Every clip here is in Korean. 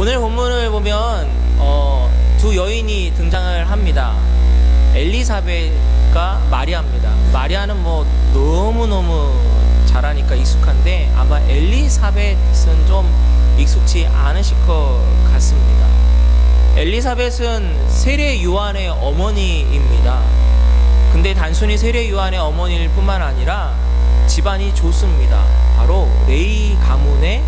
오늘 본문을 보면 두 여인이 등장을 합니다. 엘리사벳과 마리아입니다. 마리아는 뭐 너무너무 잘하니까 익숙한데 아마 엘리사벳은 좀 익숙치 않으실 것 같습니다. 엘리사벳은 세례 요한의 어머니입니다. 근데 단순히 세례 요한의 어머니일 뿐만 아니라 집안이 좋습니다. 바로 레위 가문의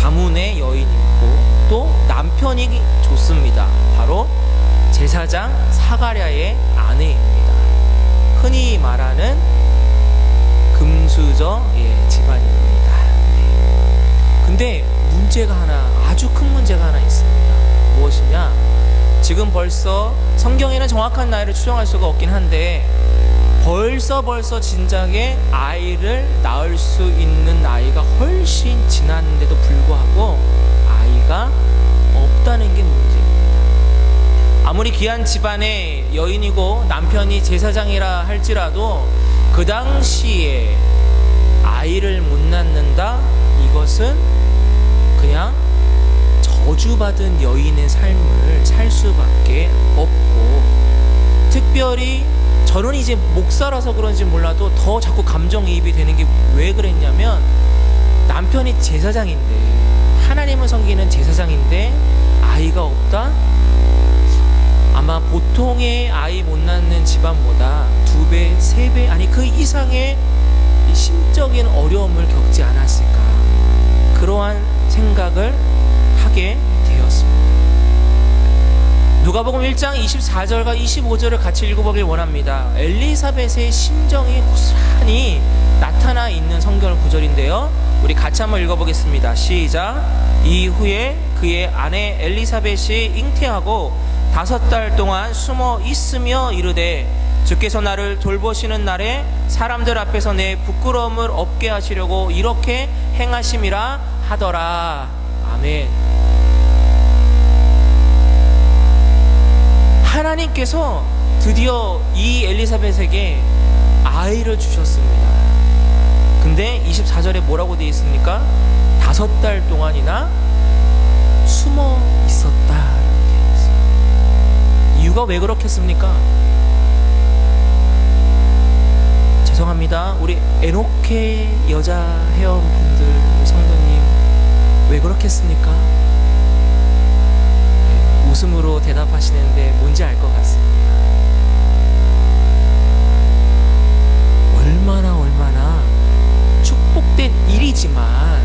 가문의 여인이고 또 남편이 좋습니다. 바로 제사장 사가랴의 아내입니다. 흔히 말하는 금수저 집안입니다. 근데 문제가 하나, 아주 큰 문제가 하나 있습니다. 무엇이냐? 지금 벌써 성경에는 정확한 나이를 추정할 수가 없긴 한데 벌써 진작에 아이를 낳을 수 있는 나이가 훨씬 지났는데도 불구하고 아이가 없다는 게 문제입니다. 아무리 귀한 집안의 여인이고 남편이 제사장이라 할지라도 그 당시에 아이를 못 낳는다? 이것은 그냥 저주받은 여인의 삶을 살 수밖에 없고, 특별히 저는 이제 목사라서 그런지 몰라도 더 자꾸 감정이입이 되는 게 왜 그랬냐면, 남편이 제사장인데, 하나님을 섬기는 제사장인데 아이가 없다? 아마 보통의 아이 못 낳는 집안보다 2배, 3배, 아니 그 이상의 심적인 어려움을 겪지 않았을까, 그러한 생각을 하게 되었습니다. 누가복음 1장 24절과 25절을 같이 읽어보길 원합니다. 엘리사벳의 심정이 고스란히 나타나 있는 성경 구절인데요, 우리 같이 한번 읽어보겠습니다. 시작. 이후에 그의 아내 엘리사벳이 잉태하고 5달 동안 숨어 있으며 이르되, 주께서 나를 돌보시는 날에 사람들 앞에서 내 부끄러움을 없게 하시려고 이렇게 행하심이라 하더라. 아멘. 하나님께서 드디어 이 엘리사벳에게 아이를 주셨습니다. 근데 24절에 뭐라고 되어 있습니까? 5달 동안이나 숨어 있었다라고 되어 있어요. 이유가 왜 그렇겠습니까? 죄송합니다. 우리 에녹회 여자 회원분들, 성도님, 왜 그렇겠습니까? 웃음으로 대답하시는데 뭔지 알 것 같습니다. 얼마나 축복된 일이지만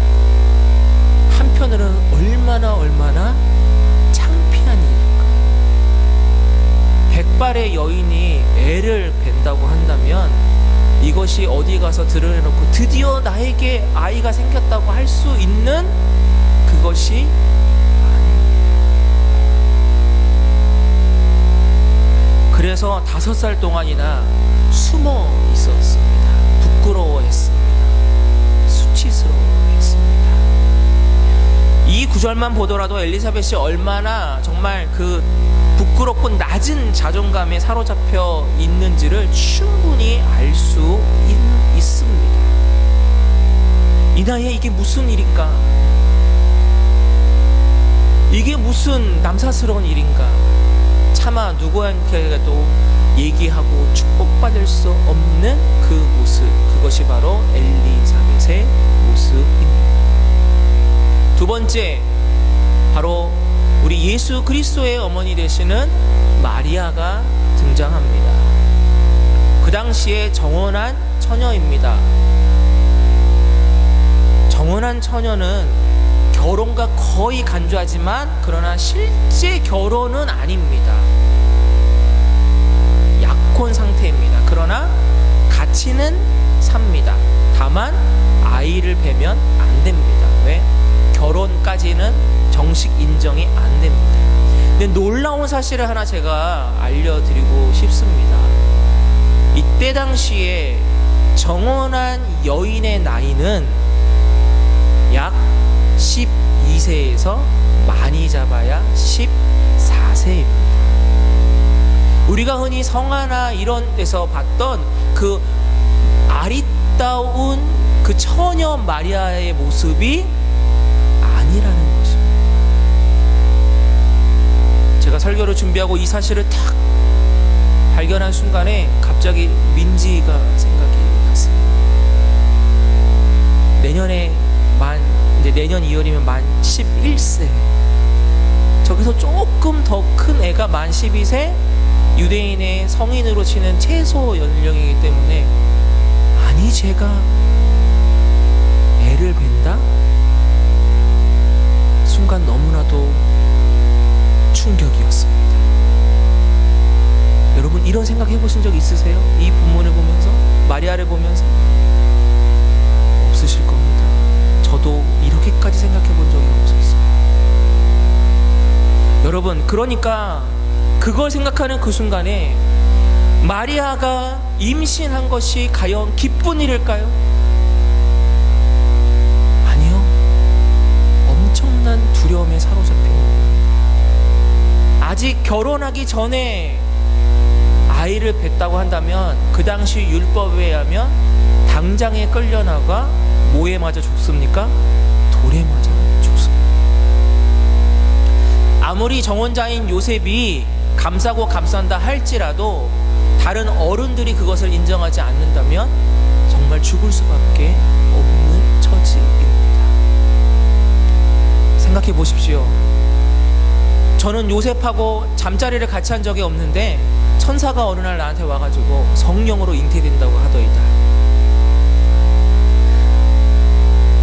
한편으로는 얼마나 창피한 일일까. 백발의 여인이 애를 뵌다고 한다면 이것이 어디 가서 드러내놓고 드디어 나에게 아이가 생겼다고 할 수 있는 그것이 그래서 5살 동안이나 숨어 있었습니다. 부끄러워했습니다. 수치스러워했습니다. 이 구절만 보더라도 엘리사벳이 얼마나 정말 그 부끄럽고 낮은 자존감에 사로잡혀 있는지를 충분히 알 수 있습니다. 이 나이에 이게 무슨 일인가? 이게 무슨 남사스러운 일인가? 차마 누구한테도 얘기하고 축복받을 수 없는 그 모습, 그것이 바로 엘리사벳의 모습입니다. 두 번째, 바로 우리 예수 그리스도의 어머니 되시는 마리아가 등장합니다. 그 당시에 정혼한 처녀입니다. 정혼한 처녀는 결혼과 거의 간주하지만 그러나 실제 결혼은 아닙니다. 약혼 상태입니다. 그러나 같이는 삽니다. 다만 아이를 뵈면 안 됩니다. 왜? 결혼까지는 정식 인정이 안 됩니다. 근데 놀라운 사실을 하나 제가 알려드리고 싶습니다. 이때 당시에 정혼한 여인의 나이는 약 12세에서 많이 잡아야 14세입니다. 우리가 흔히 성화나 이런 데서 봤던 그 아리따운 그 처녀 마리아의 모습이 아니라는 것입니다. 제가 설교를 준비하고 이 사실을 탁 발견한 순간에 갑자기 민지가 생각이 났습니다. 이제 내년 2월이면 만 11세. 저기서 조금 더 큰 애가 만 12세, 유대인의 성인으로 치는 최소 연령이기 때문에, 아니 제가 애를 뵌다? 순간 너무나도 충격이었습니다. 여러분 이런 생각 해보신 적 있으세요? 이 본문을 보면서, 마리아를 보면서? 없으실 겁니다. 저도 이렇게까지 생각해 본 적이 없었어요. 여러분, 그러니까 그걸 생각하는 그 순간에 마리아가 임신한 것이 과연 기쁜 일일까요? 아니요. 엄청난 두려움에 사로잡힌 겁니다. 아직 결혼하기 전에 아이를 뵀다고 한다면 그 당시 율법에 의하면 당장에 끌려나가 뭐에 맞아 죽습니까? 돌에 맞아 죽습니다. 아무리 정혼자인 요셉이 감싸고 감싼다 할지라도 다른 어른들이 그것을 인정하지 않는다면 정말 죽을 수밖에 없는 처지입니다. 생각해 보십시오. 저는 요셉하고 잠자리를 같이 한 적이 없는데 천사가 어느 날 나한테 와가지고 성령으로 잉태된다고 하더이다.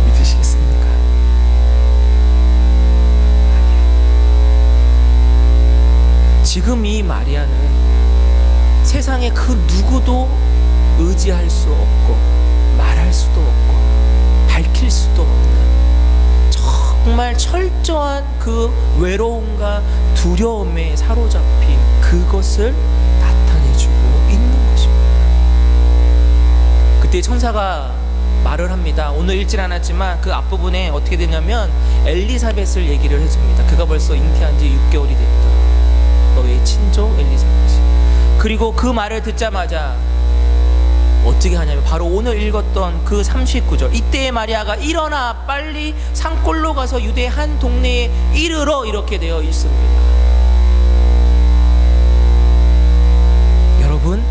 믿으시겠습니까? 아니에요. 지금 이 마리아는 세상에 그 누구도 의지할 수 없고 말할 수도 없고 밝힐 수도 없는 정말 철저한 그 외로움과 두려움에 사로잡힌 그것을 나타내주고 있는 것입니다. 그때 천사가 말을 합니다. 오늘 읽질 않았지만 그 앞부분에 어떻게 되냐면 엘리사벳을 얘기를 해줍니다. 그가 벌써 잉태한 지 6개월이 됐다. 너의 친조 엘리사벳이. 그리고 그 말을 듣자마자 어떻게 하냐면 바로 오늘 읽었던 그 39절, 이때에 마리아가 일어나 빨리 산골로 가서 유대 한 동네에 이르러, 이렇게 되어 있습니다. 여러분,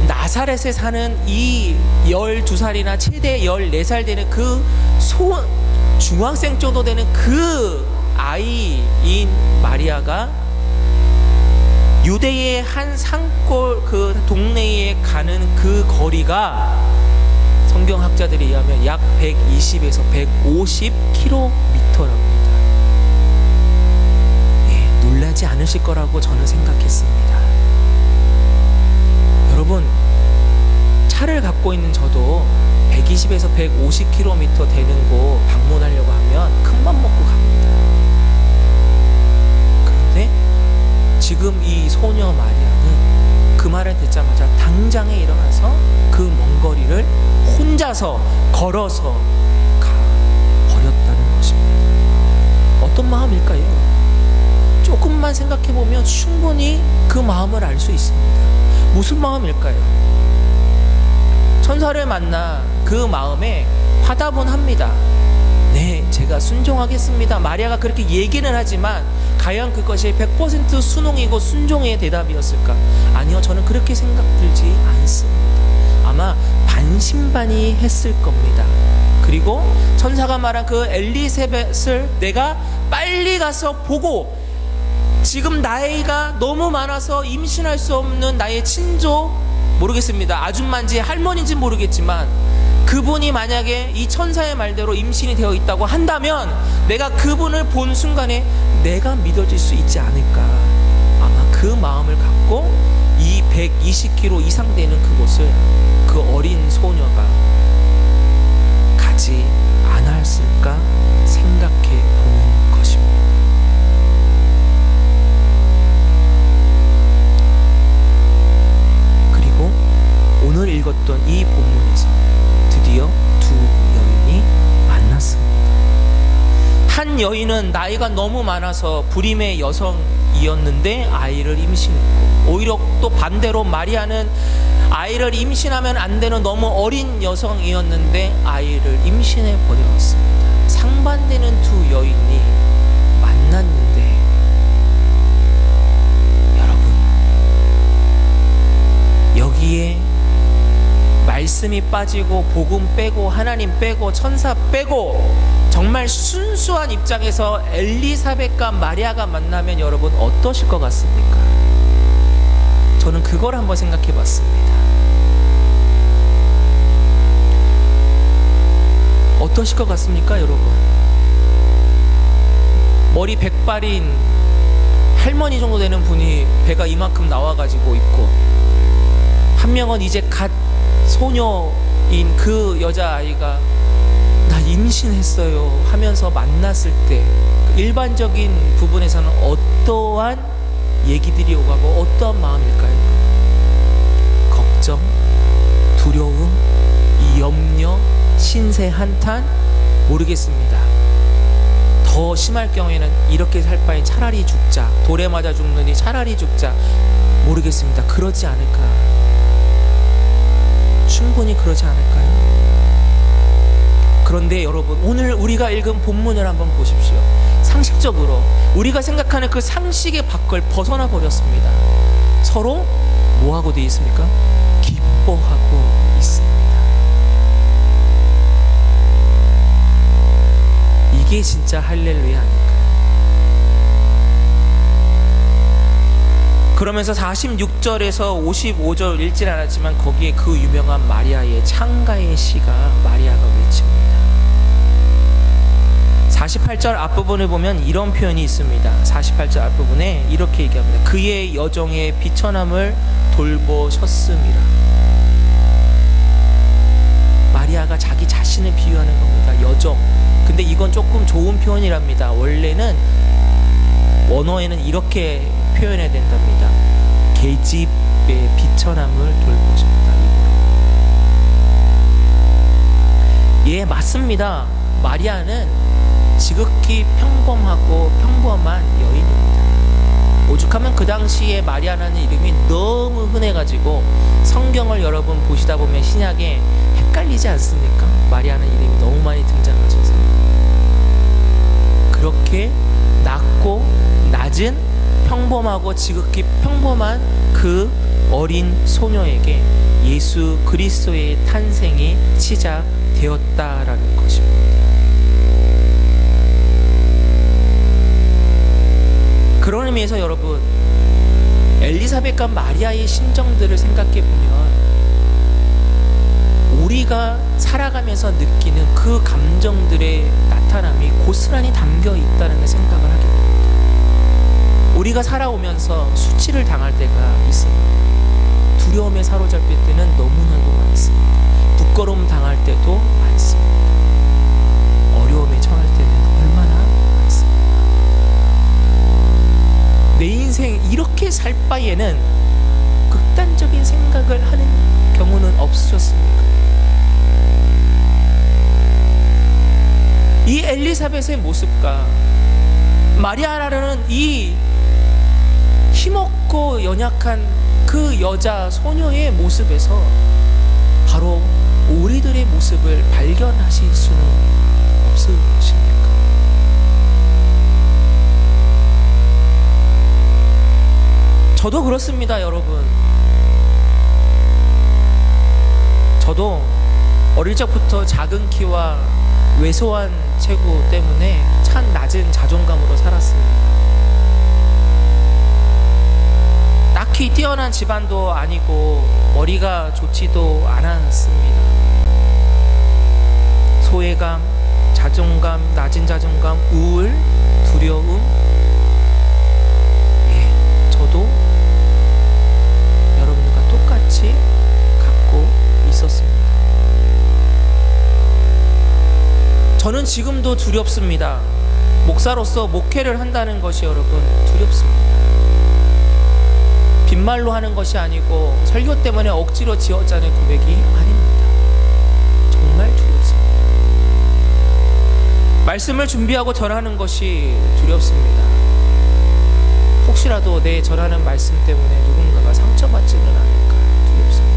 나사렛에 사는 이 12살이나 최대 14살 되는 그 중학생 정도 되는 그 아이인 마리아가 유대의 한 산골 그 동네에 가는 그 거리가 성경학자들에 의하면 약 120에서 150km랍니다. 예, 놀라지 않으실 거라고 저는 생각했습니다. 여러분, 차를 갖고 있는 저도 120에서 150km 되는 곳 방문하려고 하면 큰맘 먹고 갑니다. 그런데 지금 이 소녀 마리아는 그 말을 듣자마자 당장에 일어나서 그 먼 거리를 혼자서 걸어서 가 버렸다는 것입니다. 어떤 마음일까요? 조금만 생각해보면 충분히 그 마음을 알 수 있습니다. 무슨 마음일까요? 천사를 만나 그 마음에 화답은 합니다. 네, 제가 순종하겠습니다. 마리아가 그렇게 얘기는 하지만 과연 그것이 100% 순응이고 순종의 대답이었을까? 아니요, 저는 그렇게 생각들지 않습니다. 아마 반신반의했을 겁니다. 그리고 천사가 말한 그 엘리사벳을 내가 빨리 가서 보고, 지금 나이가 너무 많아서 임신할 수 없는 나의 친조, 모르겠습니다. 아줌마인지 할머니인지 모르겠지만 그분이 만약에 이 천사의 말대로 임신이 되어 있다고 한다면 내가 그분을 본 순간에 내가 믿어질 수 있지 않을까. 아마 그 마음을 갖고 이 120km 이상 되는 그곳을 그 어린 소녀가 가지 않았을까 생각해 보는 것입니다. 그리고 오늘 읽었던 이 본문에서 드디어 두 여인이 만났습니다. 한 여인은 나이가 너무 많아서 불임의 여성이었는데 아이를 임신했고, 오히려 또 반대로 마리아는 아이를 임신하면 안 되는 너무 어린 여성이었는데 아이를 임신해 버렸습니다. 상반되는 두 여인이 만났는데 말씀이 빠지고 복음 빼고 하나님 빼고 천사 빼고 정말 순수한 입장에서 엘리사벳과 마리아가 만나면 여러분 어떠실 것 같습니까? 저는 그걸 한번 생각해 봤습니다. 어떠실 것 같습니까, 여러분? 머리 백발인 할머니 정도 되는 분이 배가 이만큼 나와가지고 있고, 한 명은 이제 갓 소녀인 그 여자아이가 나 임신했어요 하면서 만났을 때 일반적인 부분에서는 어떠한 얘기들이 오가고 어떠한 마음일까요? 걱정, 두려움, 염려, 신세 한탄, 모르겠습니다. 더 심할 경우에는 이렇게 살 바에 차라리 죽자, 돌에 맞아 죽느니 차라리 죽자, 모르겠습니다. 그러지 않을까? 충분히 그러지 않을까요? 그런데 여러분, 오늘 우리가 읽은 본문을 한번 보십시오. 상식적으로 우리가 생각하는 그 상식의 밖을 벗어나 버렸습니다. 서로 뭐하고 되어 있습니까? 기뻐하고 있습니다. 이게 진짜 할렐루야 아닐까요? 그러면서 46절에서 55절 읽진 않았지만 거기에 그 유명한 마리아의 창가의 시가 마리아가 외칩니다. 48절 앞부분을 보면 이런 표현이 있습니다. 48절 앞부분에 이렇게 얘기합니다. 그의 여정의 비천함을 돌보셨음이라. 마리아가 자기 자신을 비유하는 겁니다. 여정. 근데 이건 조금 좋은 표현이랍니다. 원래는 원어에는 이렇게 표현해야 된답니다. 계집의 비천함을 돌보셨다. 예, 맞습니다. 마리아는 지극히 평범하고 평범한 여인입니다. 오죽하면 그 당시에 마리아라는 이름이 너무 흔해가지고 성경을 여러분 보시다 보면 신약에 헷갈리지 않습니까? 마리아는 이름이 너무 많이 등장하셔서 그렇게 낮고 낮은 평범하고 지극히 평범한 그 어린 소녀에게 예수 그리스도의 탄생이 시작되었다라는 것입니다. 그런 의미에서 여러분, 엘리사벳과 마리아의 심정들을 생각해 보면 우리가 살아가면서 느끼는 그 감정들의 나타남이 고스란히 담겨 있다는 생각을 하게 됩니다. 우리가 살아오면서 수치를 당할 때가 있습니다. 두려움에 사로잡힐 때는 너무나도 많습니다. 부끄러움 당할 때도 많습니다. 어려움에 처할 때는 얼마나 많습니다. 내 인생 이렇게 살 바에는 극단적인 생각을 하는 경우는 없으셨습니까? 이 엘리사벳의 모습과 마리아라는 이 힘없고 연약한 그 여자 소녀의 모습에서 바로 우리들의 모습을 발견하실 수는 없으십니까? 저도 그렇습니다, 여러분. 저도 어릴 적부터 작은 키와 왜소한 체구 때문에 참 낮은 자존감으로 살았습니다. 딱히 뛰어난 집안도 아니고 머리가 좋지도 않았습니다. 소외감, 자존감, 낮은 자존감, 우울, 두려움, 저도 여러분들과 똑같이 갖고 있었습니다. 저는 지금도 두렵습니다. 목사로서 목회를 한다는 것이 여러분 두렵습니다. 빈말로 하는 것이 아니고 설교 때문에 억지로 지어짜는 고백이 아닙니다. 정말 두렵습니다. 말씀을 준비하고 전하는 것이 두렵습니다. 혹시라도 내 전하는 말씀 때문에 누군가가 상처받지는 않을까 두렵습니다.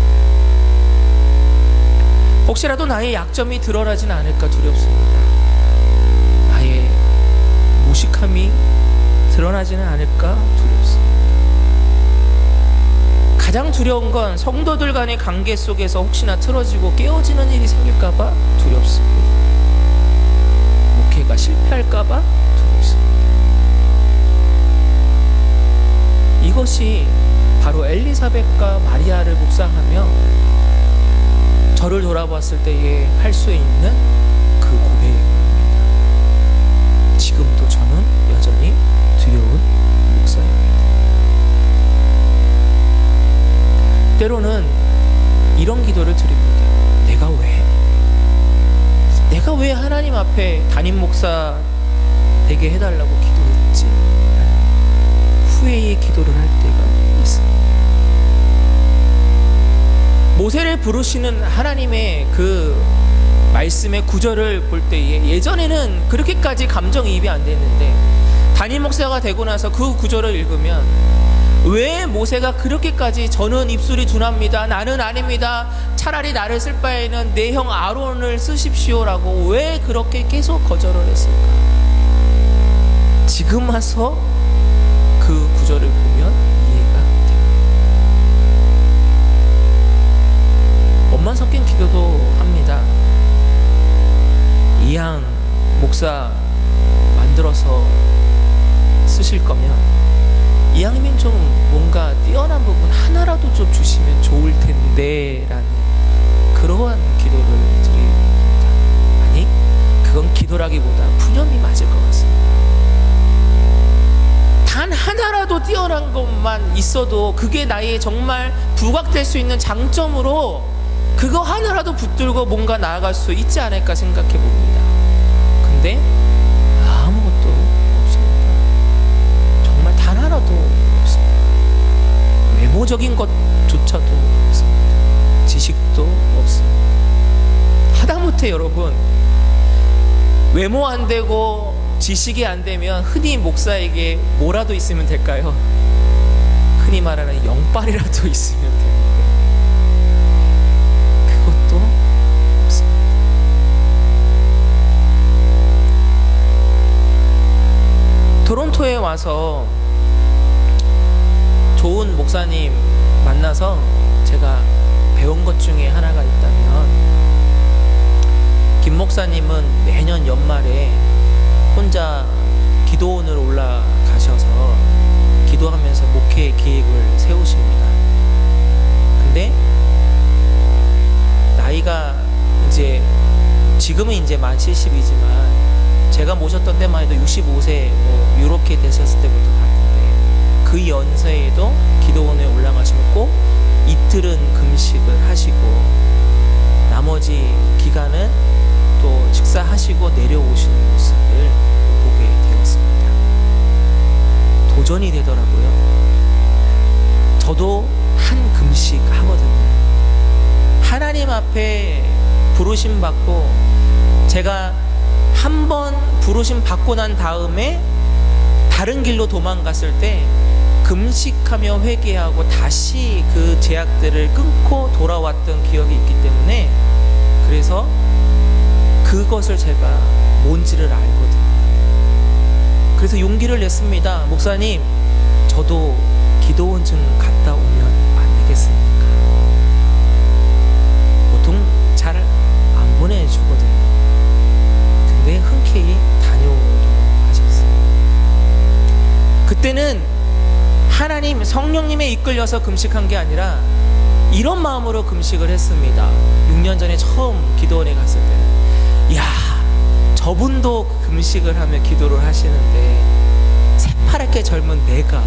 혹시라도 나의 약점이 드러나진 않을까 두렵습니다. 나의 무식함이 드러나지는 않을까 두렵습니다. 가장 두려운 건 성도들 간의 관계 속에서 혹시나 틀어지고 깨어지는 일이 생길까봐 두렵습니다. 목회가 실패할까봐 두렵습니다. 이것이 바로 엘리사벳과 마리아를 묵상하며 저를 돌아봤을 때에 할 수 있는 그 고백입니다. 지금도 저는 여전히 두려운 목사입니다. 때로는 이런 기도를 드립니다. 내가 왜 하나님 앞에 담임 목사 되게 해달라고 기도했지? 후회의 기도를 할 때가 있습니다. 모세를 부르시는 하나님의 그 말씀의 구절을 볼 때에 예전에는 그렇게까지 감정이입이 안 됐는데 담임 목사가 되고 나서 그 구절을 읽으면 왜 모세가 그렇게까지 저는 입술이 둔합니다. 나는 아닙니다. 차라리 나를 쓸 바에는 내 형 아론을 쓰십시오라고 왜 그렇게 계속 거절을 했을까? 지금 와서 그 구절을 보면 이해가 됩니다. 엄만 섞인 기도도 합니다. 이양 목사 만들어서 쓰실 거면 이양이면 좀 뭔가 뛰어난 부분 하나라도 좀 주시면 좋을 텐데 라는 그러한 기도를 드립니다. 아니 그건 기도라기보다 푸념이 맞을 것 같습니다. 단 하나라도 뛰어난 것만 있어도 그게 나의 정말 부각될 수 있는 장점으로 그거 하나라도 붙들고 뭔가 나아갈 수 있지 않을까 생각해 봅니다. 근데 아무것도 없습니다. 정말 단 하나도 없습니다. 외모적인 것조차도 없습니다. 지식도 없습니다. 하다못해 여러분 외모 안 되고 지식이 안 되면 흔히 목사에게 뭐라도 있으면 될까요? 흔히 말하는 영빨이라도 있으면 되는데 그것도 없습니다. 토론토에 와서 좋은 목사님 만나서 제가 배운 것 중에 하나가 있다면 김 목사님은 매년 연말에 혼자 기도원을 올라가셔서 기도하면서 목회 계획을 세우십니다. 근데 나이가 이제 지금은 이제 만 70이지만 제가 모셨던 때만 해도 65세 뭐 이렇게 되셨을 때부터 봤는데 그 연세에도 기도원에 올라가시면 꼭 이틀은 금식을 하시고 나머지 기간은 또 식사하시고 내려오시는 모습을 보게 되었습니다. 도전이 되더라고요. 저도 한 금식 하거든요. 하나님 앞에 부르심 받고 제가 한 번 부르심 받고 난 다음에 다른 길로 도망갔을 때 금식하며 회개하고 다시 그 제약들을 끊고 돌아왔던 기억이 있기 때문에 그래서 그것을 제가 뭔지를 알거든요. 그래서 용기를 냈습니다. 목사님, 저도 기도원 좀 갔다 오면 안 되겠습니까? 보통 잘 안 보내주거든요. 근데 흔쾌히 다녀오도록 하셨어요. 그때는 하나님 성령님에 이끌려서 금식한 게 아니라 이런 마음으로 금식을 했습니다. 6년 전에 처음 기도원에 갔을 때는 야, 저분도 금식을 하며 기도를 하시는데 새파랗게 젊은 내가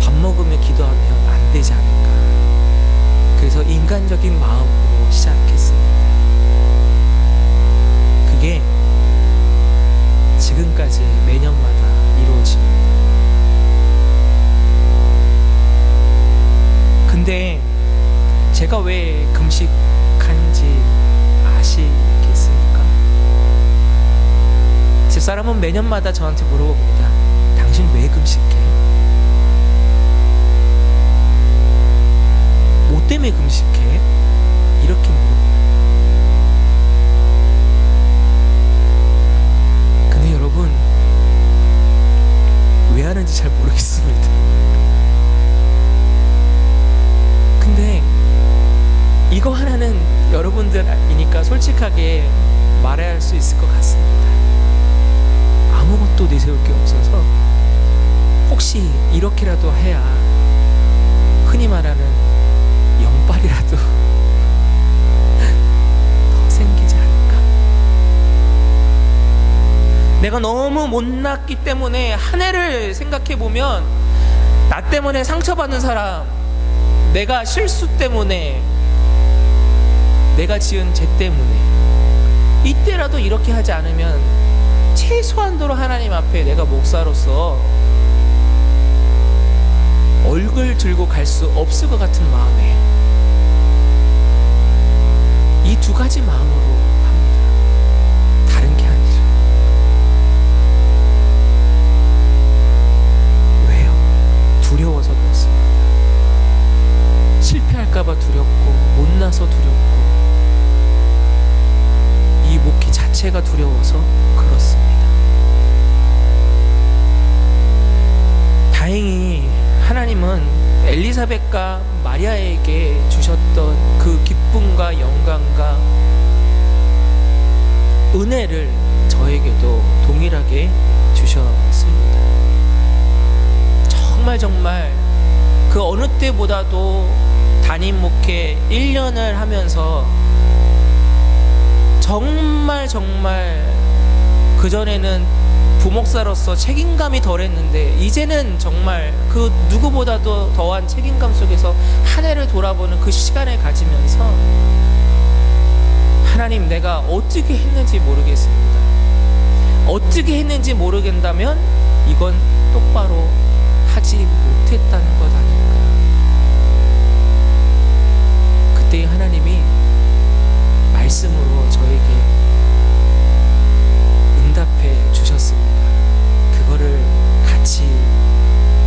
밥 먹으며 기도하면 안 되지 않을까. 그래서 인간적인 마음으로 시작했습니다. 그게 지금까지 매년마다 이루어집니다. 근데 제가 왜 금식한지 아시겠습니까? 집사람은 매년마다 저한테 물어봅니다. 당신 왜 금식해? 뭐 때문에 금식해? 이렇게 물어봐요. 근데 여러분 왜 하는지 잘 모르겠습니다. 여러분들이니까 솔직하게 말해야 할 수 있을 것 같습니다. 아무것도 내세울 게 없어서 혹시 이렇게라도 해야 흔히 말하는 영빨이라도 더 생기지 않을까? 내가 너무 못났기 때문에 한 해를 생각해보면 나 때문에 상처받는 사람, 내가 실수 때문에, 내가 지은 죄 때문에, 이때라도 이렇게 하지 않으면 최소한도로 하나님 앞에 내가 목사로서 얼굴 들고 갈 수 없을 것 같은 마음에 이 두 가지 마음으로 합니다. 다른 게 아니라. 왜요? 두려워서 그렇습니다. 실패할까봐 두렵고, 못나서 두렵고, 이 목회 자체가 두려워서 그렇습니다. 다행히 하나님은 엘리사벳과 마리아에게 주셨던 그 기쁨과 영광과 은혜를 저에게도 동일하게 주셨습니다. 정말 그 어느 때보다도 담임 목회 1년을 하면서 정말 그전에는 부목사로서 책임감이 덜했는데 이제는 정말 그 누구보다도 더한 책임감 속에서 한 해를 돌아보는 그 시간을 가지면서 하나님, 내가 어떻게 했는지 모르겠습니다. 어떻게 했는지 모르겠다면 이건 똑바로 하지 못했다는 것 아닐까. 그때 하나님이 말씀으로 저에게 응답해 주셨습니다. 그거를 같이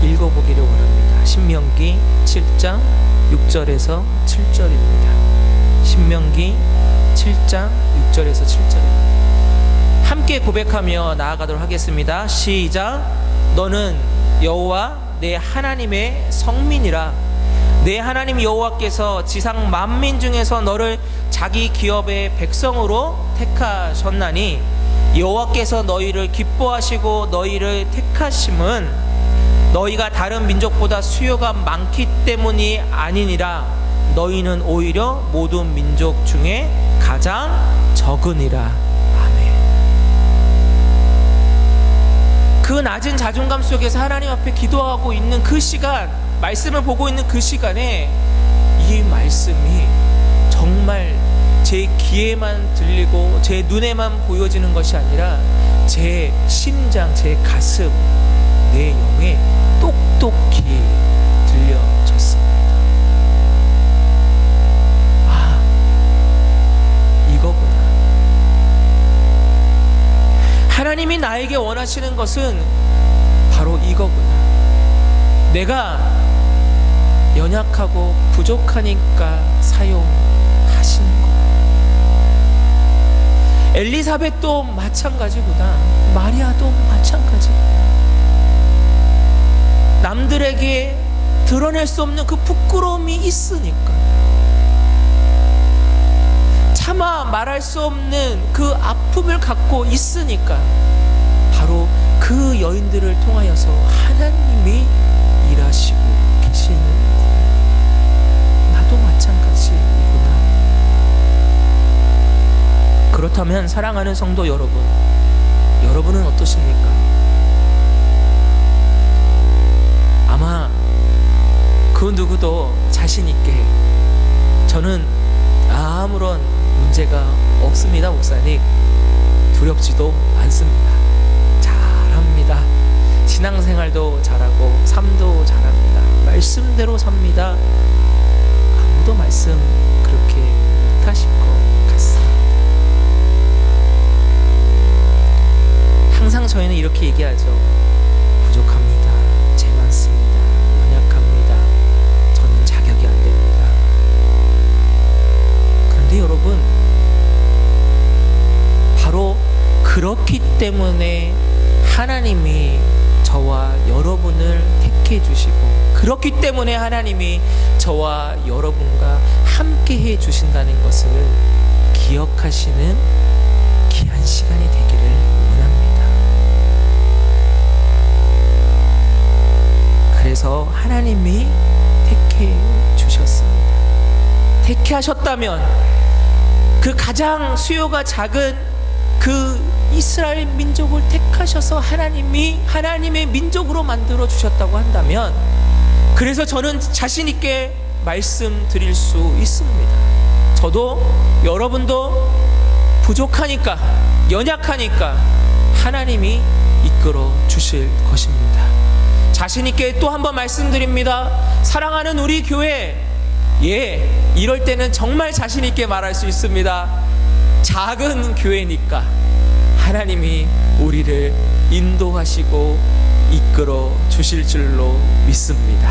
읽어보기를 원합니다. 신명기 7장 6절에서 7절입니다. 신명기 7장 6절에서 7절입니다. 함께 고백하며 나아가도록 하겠습니다. 시작. 너는 여호와 내 하나님의 성민이라. 내 하나님 여호와께서 지상 만민 중에서 너를 자기 기업의 백성으로 택하셨나니 여호와께서 너희를 기뻐하시고 너희를 택하심은 너희가 다른 민족보다 수요가 많기 때문이 아니니라. 너희는 오히려 모든 민족 중에 가장 적으니라. 아멘. 그 낮은 자존감 속에서 하나님 앞에 기도하고 있는 그 시간, 말씀을 보고 있는 그 시간에 이 말씀이 정말 제 귀에만 들리고 제 눈에만 보여지는 것이 아니라 제 심장, 제 가슴, 내 영에 똑똑히 들려졌습니다. 아, 이거구나. 하나님이 나에게 원하시는 것은 바로 이거구나. 내가 연약하고 부족하니까 사용하시는 것. 엘리사벳도 마찬가지구나. 마리아도 마찬가지구나. 남들에게 드러낼 수 없는 그 부끄러움이 있으니까, 차마 말할 수 없는 그 아픔을 갖고 있으니까 바로 그 여인들을 통하여서 하나님이 일하시고 계시는 거예요. 나도 마찬가지이구나. 그렇다면 사랑하는 성도 여러분, 여러분은 어떠십니까? 아마 그 누구도 자신 있게 저는 아무런 문제가 없습니다, 목사님. 두렵지도 않습니다. 잘합니다. 신앙생활도 잘하고 삶도 잘합니다. 말씀대로 삽니다. 아무도 말씀 그렇게 못하실 것 같습니다. 항상 저희는 이렇게 얘기하죠. 부족합니다. 죄 많습니다. 연약합니다. 저는 자격이 안 됩니다. 그런데 여러분, 바로 그렇기 때문에 하나님이 저와 여러분을 택해 주시고, 그렇기 때문에 하나님이 저와 여러분과 함께 해 주신다는 것을 기억하시는 귀한 시간이 되기를 원합니다. 그래서 하나님이 택해 주셨습니다. 택해하셨다면 그 가장 수요가 작은 그 이스라엘 민족을 택하셔서 하나님의 민족으로 만들어 주셨다고 한다면, 그래서 저는 자신 있게 말씀드릴 수 있습니다. 저도 여러분도 부족하니까, 연약하니까 하나님이 이끌어 주실 것입니다. 자신 있게 또 한번 말씀드립니다. 사랑하는 우리 교회, 이럴 때는 정말 자신 있게 말할 수 있습니다. 작은 교회니까 하나님이 우리를 인도하시고 이끌어 주실 줄로 믿습니다.